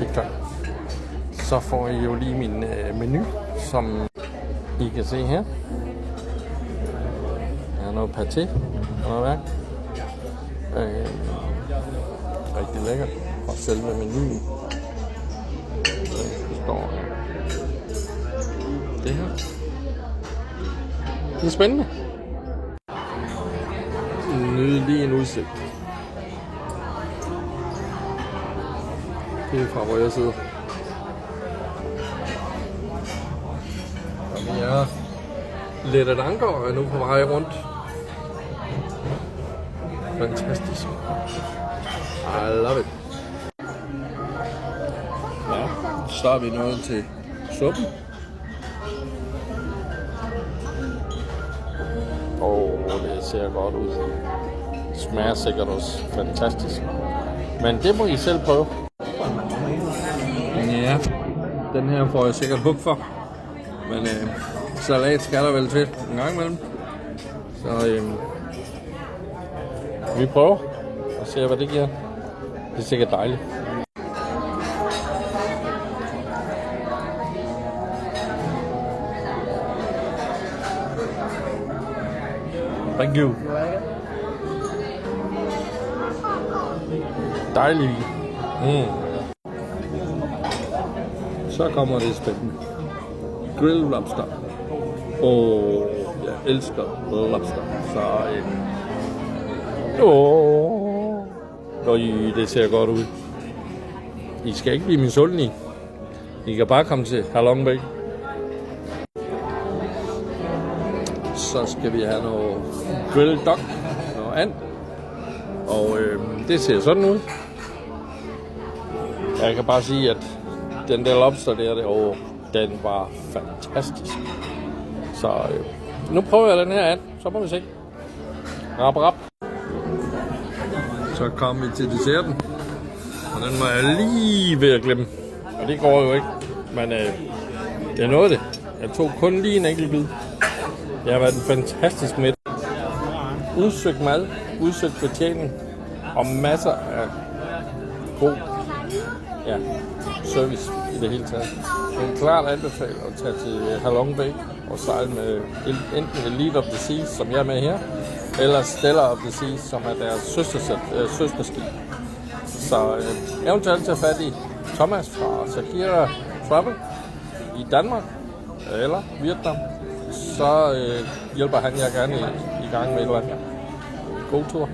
TikTok. Så får I jo lige min menu, som I kan se her. Der er noget paté og noget værk. Rigtig lækkert. Og selve menuen. Der står det her. Det er spændende. Nyd lige en udsigt. Det er fra hvor jeg sidder. Og vi er lidt et anker og er nu på vej rundt. Fantastisk. I love it. Ja, så er vi nået til suppen. Det ser godt ud. Det smager sikkert også fantastisk. Men det må I selv prøve. Ja, den her får jeg sikkert hug for. Men salat skal der vel til en gang imellem. Så vi prøver og ser hvad det giver. Det er sikkert dejligt. Thank you. Dejligt. Så kommer det spændende. Grilled lobster. Jeg elsker lobster. Så det ser godt ud. I skal ikke blive misundelige. I kan bare komme til Halong Bay. Så skal vi have noget grilled duck og and. Og det ser sådan ud. Jeg kan bare sige, at den der lobster der, den var fantastisk. Så nu prøver jeg den her and, så må vi se. Rap. Så kom vi til desserten. Og den var jeg lige ved at glemme. Og det går jo ikke. Men jeg nåede det. Jeg tog kun lige en enkelt bid. Det har været en fantastisk middag. Udsøgt mad, udsøgt betjening og masser af god service i det hele taget. Det er klart anbefalet at tage til Halong Bay og sejle med enten Elite of the Seas, som jeg er med her, eller Stellar of the Seas, som er deres søsterskib. Så eventuelt tage fat i Thomas fra Sakira Travel i Danmark eller Vietnam. Så hjælper han jer gerne i gang med et eller andet. God tur.